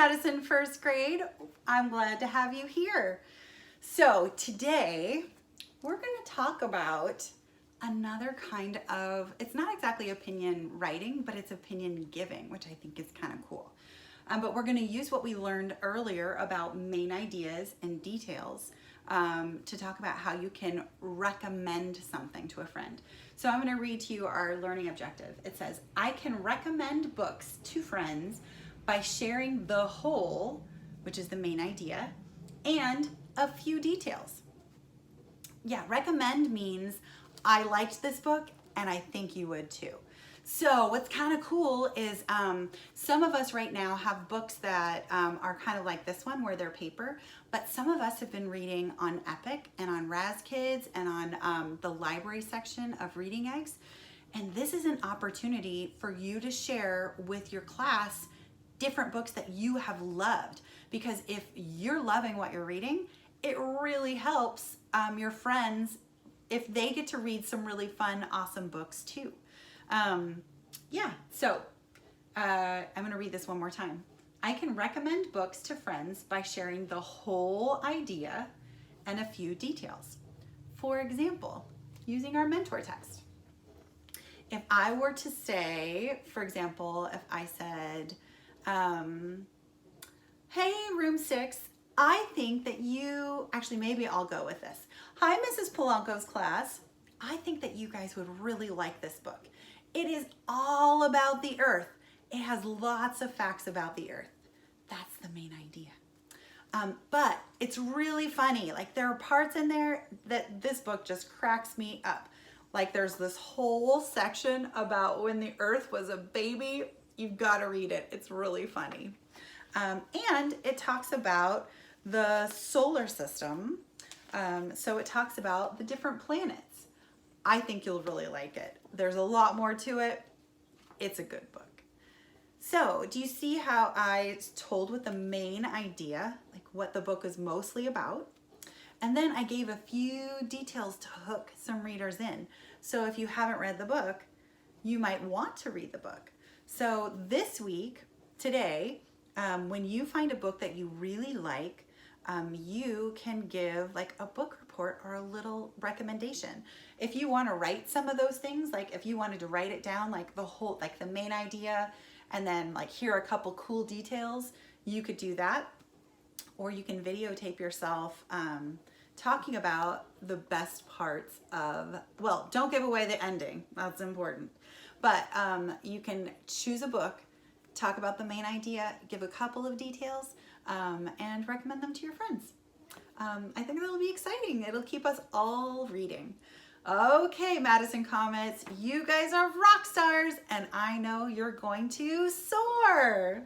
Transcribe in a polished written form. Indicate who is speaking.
Speaker 1: Madison first grade. I'm glad to have you here. So today we're going to talk about another kind of, it's not exactly opinion writing, but it's opinion giving, which I think is kind of cool. But we're going to use what we learned earlier about main ideas and details to talk about how you can recommend something to a friend. So I'm going to read to you our learning objective. It says, I can recommend books to friends by sharing the whole, which is the main idea, and a few details. Yeah, recommend means I liked this book and I think you would too. So what's kind of cool is some of us right now have books that are kind of like this one where they're paper, but some of us have been reading on Epic and on Raz Kids and on the library section of Reading Eggs. And this is an opportunity for you to share with your class different books that you have loved. Because if you're loving what you're reading, it really helps your friends if they get to read some really fun, awesome books too. So I'm going to read this one more time. I can recommend books to friends by sharing the whole idea and a few details. For example, using our mentor text. If I were to say, for example, if I said, hey, room 6, I think that you, actually maybe I'll go with this. Hi, Mrs. Polanco's class. I think that you guys would really like this book. It is all about the earth. It has lots of facts about the earth. That's the main idea. But it's really funny. Like there are parts in there that this book just cracks me up. Like there's this whole section about when the earth was a baby. You've got to read it. It's really funny. And it talks about the solar system. So it talks about the different planets. I think you'll really like it. There's a lot more to it. It's a good book. So do you see how I told with the main idea, like what the book is mostly about? And then I gave a few details to hook some readers in. So if you haven't read the book, you might want to read the book. So this week, today, when you find a book that you really like, you can give like a book report or a little recommendation. If you want to write some of those things, like if you wanted to write it down, like the whole, like the main idea, and then like here are a couple cool details, you could do that. Or you can videotape yourself talking about the best parts of, well, don't give away the ending, that's important. But you can choose a book, talk about the main idea, give a couple of details, and recommend them to your friends. I think that'll be exciting. It'll keep us all reading. Okay, Madison Comets, you guys are rock stars, and I know you're going to soar.